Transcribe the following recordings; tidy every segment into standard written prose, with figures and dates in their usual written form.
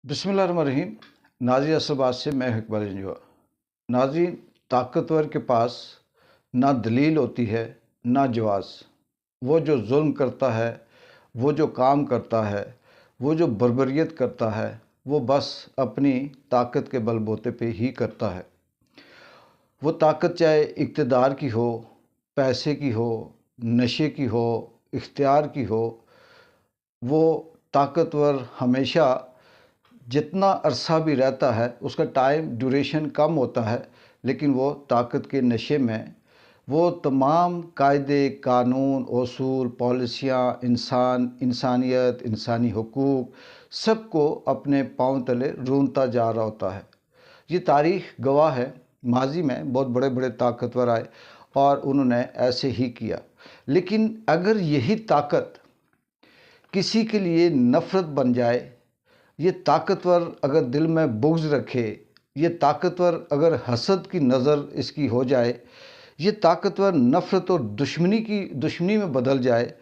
बिस्मिल्लाहिर्रहमानिर्रहीम। नाज़रीन असलबाद से मैं इकबाल इंजवा। नाज़रीन, ताकतवर के पास ना दलील होती है ना जवाज़। वो जो जुल्म करता है, वो जो काम करता है, वो जो बर्बरियत करता है, वो बस अपनी ताकत के बलबूते पे ही करता है। वो ताकत चाहे इक़्तिदार की हो, पैसे की हो, नशे की हो, इख्तियार की हो, वो ताकतवर हमेशा जितना अरसा भी रहता है उसका टाइम ड्यूरेशन कम होता है, लेकिन वो ताकत के नशे में वो तमाम कायदे कानून असूल पॉलिसियाँ इंसानियत इंसानी हुकूक सबको अपने पाँव तले रूंधता जा रहा होता है। ये तारीख़ गवाह है। माजी में बहुत बड़े बड़े ताकतवर आए और उन्होंने ऐसे ही किया, लेकिन अगर यही ताकत किसी के लिए नफ़रत बन जाए, ये ताकतवर अगर दिल में बुग़्ज़ रखे, ये ताकतवर अगर हसद की नज़र इसकी हो जाए, ये ताकतवर नफ़रत और दुश्मनी में बदल जाए,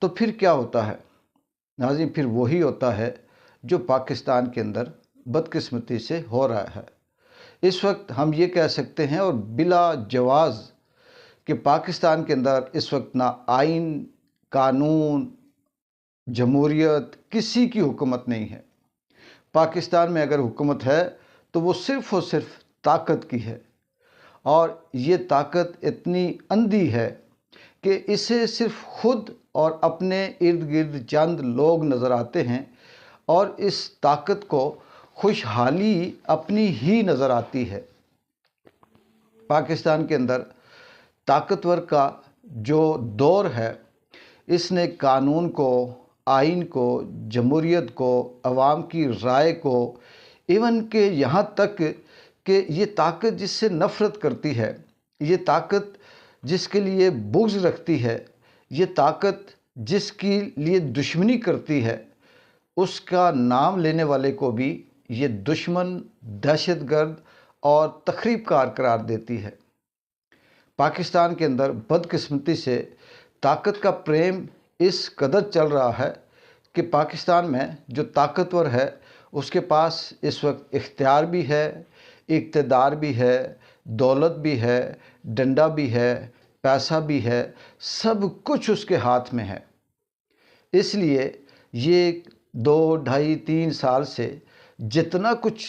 तो फिर क्या होता है नाज़रीन? फिर वही होता है जो पाकिस्तान के अंदर बदकिस्मती से हो रहा है। इस वक्त हम ये कह सकते हैं और बिला जवाज़ कि पाकिस्तान के अंदर इस वक्त ना आइन, कानून, जमहूरियत, किसी की हुकूमत नहीं है। पाकिस्तान में अगर हुकूमत है तो वो सिर्फ़ और सिर्फ ताकत की है, और ये ताकत इतनी अंधी है कि इसे सिर्फ खुद और अपने इर्द गिर्द चंद लोग नज़र आते हैं, और इस ताकत को खुशहाली अपनी ही नज़र आती है। पाकिस्तान के अंदर ताकतवर का जो दौर है, इसने कानून को, आइन को, जमहूरियत को, अवाम की राय को, इवन के यहाँ तक कि ये ताकत जिससे नफ़रत करती है, ये ताकत जिसके लिए बुग़्ज़ रखती है, ये ताकत जिसके लिए दुश्मनी करती है, उसका नाम लेने वाले को भी ये दुश्मन, दहशतगर्द और तख़रीबकार करार देती है। पाकिस्तान के अंदर बदकिस्मती से ताकत का प्रेम इस कदर चल रहा है कि पाकिस्तान में जो ताकतवर है उसके पास इस वक्त इख्तियार भी है, इक़्तिदार भी है, दौलत भी है, डंडा भी है, पैसा भी है, सब कुछ उसके हाथ में है। इसलिए ये 2, ढाई, 3 साल से जितना कुछ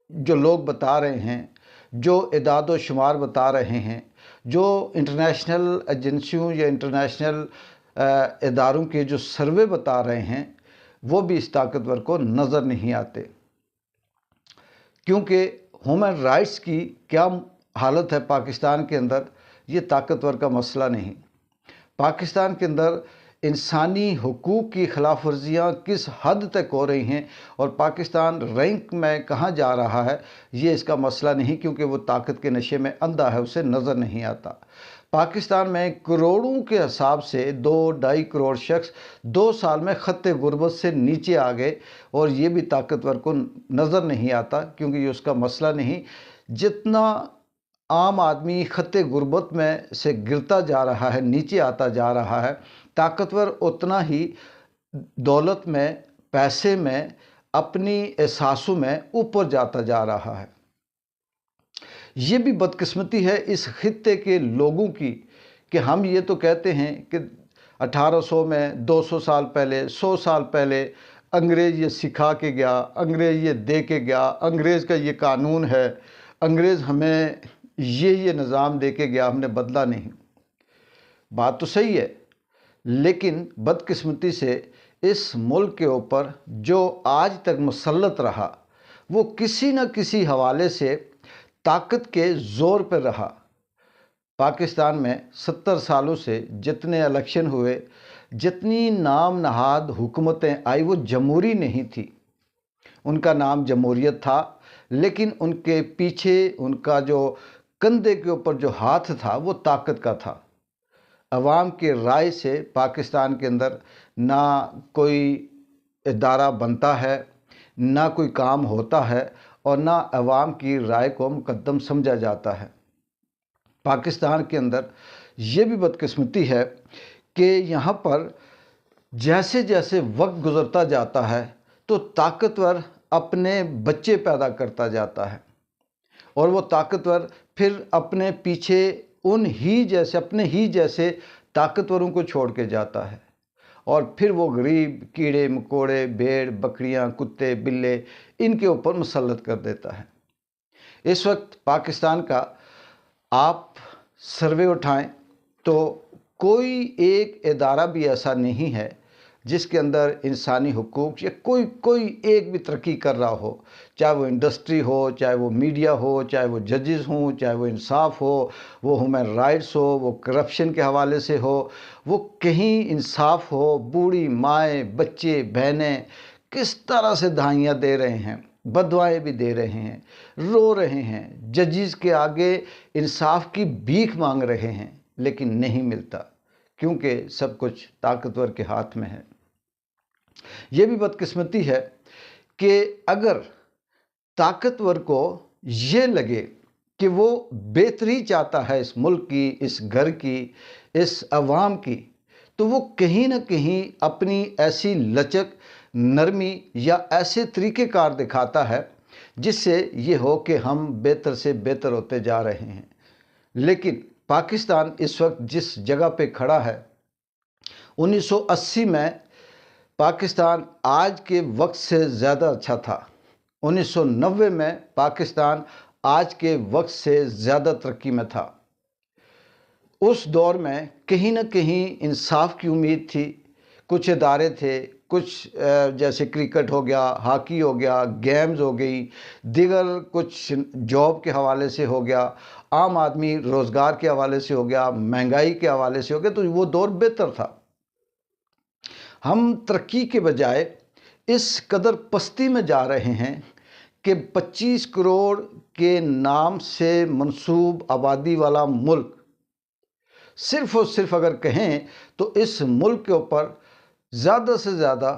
जो लोग बता रहे हैं, जो इदाद व शुमार बता रहे हैं, जो इंटरनेशनल एजेंसियों या इंटरनेशनल इदारों के जो सर्वे बता रहे हैं, वो भी इस ताकतवर को नज़र नहीं आते। क्योंकि ह्यूमन राइट्स की क्या हालत है पाकिस्तान के अंदर, ये ताकतवर का मसला नहीं। पाकिस्तान के अंदर इंसानी हुकूक की खिलाफ वर्जियाँ किस हद तक हो रही हैं और पाकिस्तान रैंक में कहाँ जा रहा है, ये इसका मसला नहीं, क्योंकि वो ताकत के नशे में अंधा है, उसे नज़र नहीं आता। पाकिस्तान में करोड़ों के हिसाब से 2, ढाई करोड़ शख्स 2 साल में ख़त्ते गुर्बत से नीचे आ गए, और ये भी ताकतवर को नज़र नहीं आता, क्योंकि ये उसका मसला नहीं। जितना आम आदमी ख़त्ते गुर्बत में से गिरता जा रहा है, नीचे आता जा रहा है, ताकतवर उतना ही दौलत में, पैसे में, अपनी एहसासों में ऊपर जाता जा रहा है। ये भी बदकिस्मती है इस खित्ते के लोगों की कि हम ये तो कहते हैं कि 1800 में, 200 साल पहले, 100 साल पहले अंग्रेज़ ये सिखा के गया, अंग्रेज़ ये दे के गया, अंग्रेज़ का ये कानून है, अंग्रेज़ हमें ये निज़ाम दे के गया, हमने बदला नहीं। बात तो सही है, लेकिन बदकिस्मती से इस मुल्क के ऊपर जो आज तक मुसल्लत रहा, वो किसी न किसी हवाले से ताकत के ज़ोर पर रहा। पाकिस्तान में 70 सालों से जितने इलेक्शन हुए, जितनी नाम नहाद हुकूमतें आई, वो जमहूरी नहीं थी। उनका नाम जमहूरियत था, लेकिन उनके पीछे उनका जो कंधे के ऊपर जो हाथ था वो ताकत का था। अवाम की राय से पाकिस्तान के अंदर ना कोई इदारा बनता है, ना कोई काम होता है, और ना अवाम की राय को मुकद्दम समझा जाता है। पाकिस्तान के अंदर ये भी बदकिस्मती है कि यहाँ पर जैसे जैसे वक्त गुज़रता जाता है, तो ताकतवर अपने बच्चे पैदा करता जाता है और वो ताकतवर फिर अपने पीछे अपने ही जैसे ताकतवरों को छोड़ के जाता है और फिर वो गरीब कीड़े मकोड़े, भेड़ बकरियां, कुत्ते बिल्ले इनके ऊपर मुसल्लत कर देता है। इस वक्त पाकिस्तान का आप सर्वे उठाएं तो कोई एक इदारा भी ऐसा नहीं है जिसके अंदर इंसानी हुकूक या कोई एक भी तरक्की कर रहा हो, चाहे वो इंडस्ट्री हो, चाहे वो मीडिया हो, चाहे वो जजेस हों, चाहे वो इंसाफ हो, वो ह्यूमन राइट्स हो, वो करप्शन के हवाले से हो, वो कहीं इंसाफ हो। बूढ़ी माएँ, बच्चे, बहनें किस तरह से दहाइयाँ दे रहे हैं, बददुआएं भी दे रहे हैं, रो रहे हैं, जजेस के आगे इंसाफ की भीख मांग रहे हैं, लेकिन नहीं मिलता क्योंकि सब कुछ ताकतवर के हाथ में है। ये भी बदकिस्मती है कि अगर ताकतवर को ये लगे कि वो बेहतरी चाहता है इस मुल्क की, इस घर की, इस अवाम की, तो वो कहीं ना कहीं अपनी ऐसी लचक, नरमी या ऐसे तरीक़ेकार दिखाता है जिससे ये हो कि हम बेहतर से बेहतर होते जा रहे हैं। लेकिन पाकिस्तान इस वक्त जिस जगह पे खड़ा है, 1980 में पाकिस्तान आज के वक्त से ज़्यादा अच्छा था। 1990 में पाकिस्तान आज के वक्त से ज़्यादा तरक्की में था। उस दौर में कहीं ना कहीं इंसाफ की उम्मीद थी। कुछ इदारे थे, कुछ जैसे क्रिकेट हो गया, हॉकी हो गया, गेम्स हो गई, दीगर कुछ जॉब के हवाले से हो गया, आम आदमी रोज़गार के हवाले से हो गया, महंगाई के हवाले से हो गया, तो वो दौर बेहतर था। हम तरक्की के बजाय इस कदर पस्ती में जा रहे हैं कि 25 करोड़ के नाम से मंसूब आबादी वाला मुल्क, सिर्फ़ और सिर्फ अगर कहें तो इस मुल्क के ऊपर ज़्यादा से ज़्यादा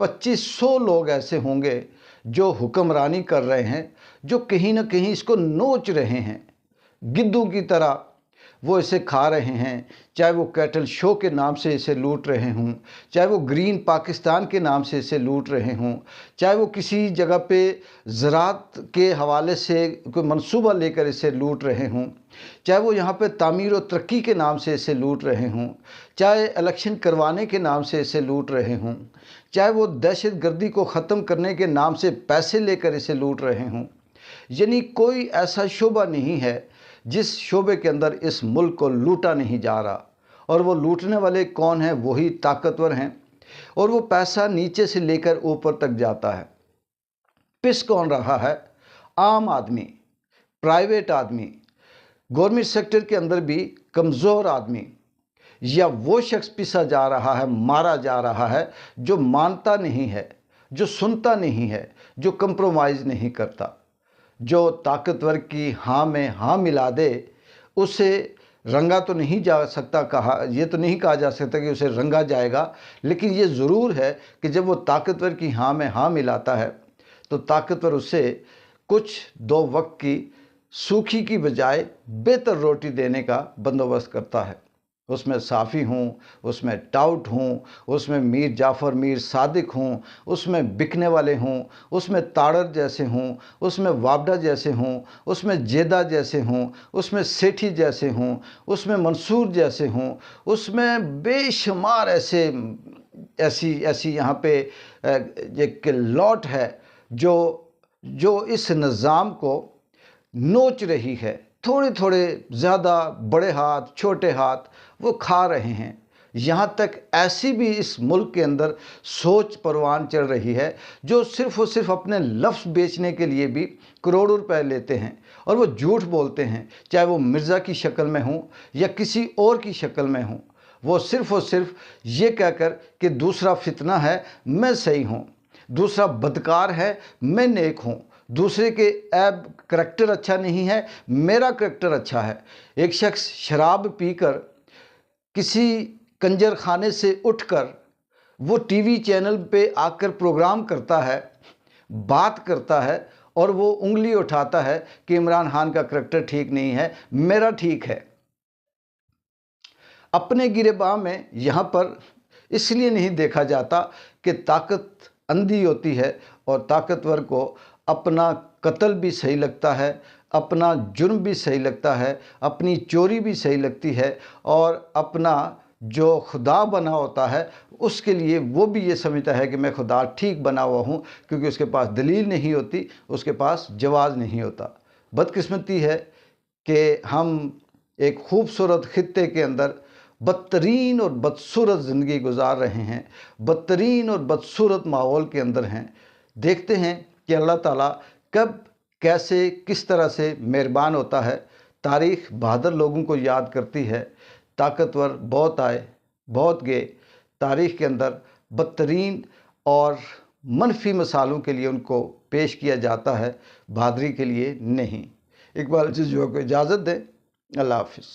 2500 लोग ऐसे होंगे जो हुक्मरानी कर रहे हैं, जो कहीं ना कहीं इसको नोच रहे हैं, गिद्धों की तरह वो इसे खा रहे हैं। चाहे वो कैटल शो के नाम से इसे लूट रहे हों, चाहे वो ग्रीन पाकिस्तान के नाम से इसे लूट रहे हों, चाहे वो किसी जगह पे ज़राअत के हवाले से कोई मंसूबा लेकर इसे लूट रहे हों, चाहे वो यहाँ पे तामीर और तरक्की के नाम से इसे लूट रहे हों, चाहे इलेक्शन करवाने के नाम से इसे लूट रहे हों, चाहे वो दहशत गर्दी को ख़त्म करने के नाम से पैसे लेकर इसे लूट रहे हों। यानी कोई ऐसा शोबा नहीं है जिस शोबे के अंदर इस मुल्क को लूटा नहीं जा रहा। और वो लूटने वाले कौन हैं? वही ताकतवर हैं, और वो पैसा नीचे से लेकर ऊपर तक जाता है। पिस कौन रहा है? आम आदमी, प्राइवेट आदमी, गवर्नमेंट सेक्टर के अंदर भी कमज़ोर आदमी, या वो शख्स पिसा जा रहा है, मारा जा रहा है जो मानता नहीं है, जो सुनता नहीं है, जो कंप्रोमाइज़ नहीं करता, जो ताकतवर की हाँ में हाँ मिला दे। उसे रंगा तो नहीं जा सकता, ये तो नहीं कहा जा सकता कि उसे रंगा जाएगा, लेकिन ये ज़रूर है कि जब वो ताकतवर की हाँ में हाँ मिलाता है तो ताकतवर उसे कुछ 2 वक्त की सूखी की बजाय बेहतर रोटी देने का बंदोबस्त करता है। उसमें साफ़ी हूँ, उसमें टाउट हूँ, उसमें मीर जाफ़र मीर सादिक हूँ, उसमें बिकने वाले हूँ, उसमें ताड़र जैसे हूँ, उसमें वाबडा जैसे हूँ, उसमें जेदा जैसे हूँ, उसमें सेठी जैसे हूँ, उसमें मंसूर जैसे हूँ, उसमें बेशुमार ऐसी यहाँ पे एक लौट है जो इस निज़ाम को नोच रही है। थोड़े थोड़े ज़्यादा बड़े हाथ, छोटे हाथ वो खा रहे हैं। यहाँ तक ऐसी भी इस मुल्क के अंदर सोच परवान चल रही है जो सिर्फ़ और सिर्फ अपने लफ्ज़ बेचने के लिए भी करोड़ों रुपए लेते हैं, और वो झूठ बोलते हैं, चाहे वो मिर्ज़ा की शक्ल में हो या किसी और की शक्ल में हो। वो सिर्फ़ और सिर्फ ये कहकर कि दूसरा फितना है, मैं सही हूँ, दूसरा बदकार है, मैं नेक हूँ, दूसरे के ऐब करैक्टर अच्छा नहीं है, मेरा करैक्टर अच्छा है। एक शख्स शराब पीकर किसी कंजर खाने से उठकर वो टीवी चैनल पे आकर प्रोग्राम करता है, बात करता है, और वो उंगली उठाता है कि इमरान खान का करैक्टर ठीक नहीं है, मेरा ठीक है। अपने गिरेबान में यहाँ पर इसलिए नहीं देखा जाता कि ताकत اندھی ہوتی ہے اور طاقتور کو اپنا قتل بھی صحیح لگتا ہے، اپنا جرم بھی صحیح لگتا ہے، اپنی چوری بھی صحیح لگتی ہے، اور اپنا جو خدا بنا ہوتا ہے اس کے لیے وہ بھی یہ سمجھتا ہے کہ میں خدا ٹھیک بنا ہوا ہوں، کیونکہ اس کے پاس دلیل نہیں ہوتی، اس کے پاس جواز نہیں ہوتا۔ بدقسمتی ہے کہ ہم ایک خوبصورت خطے کے اندر بدترین اور بدصورت زندگی گزار رہے ہیں، بدترین اور بدصورت ماحول کے اندر ہیں۔ دیکھتے ہیں کہ اللہ تعالیٰ کب کیسے کس طرح سے مہربان ہوتا ہے۔ تاریخ بہادر لوگوں کو یاد کرتی ہے، طاقتور بہت آئے بہت گئے، تاریخ کے اندر بدترین اور منفی مثالوں کے لیے ان کو پیش کیا جاتا ہے، بہادری کے لیے نہیں۔ اقبال جزوہ کو اجازت دیں، اللہ حافظ۔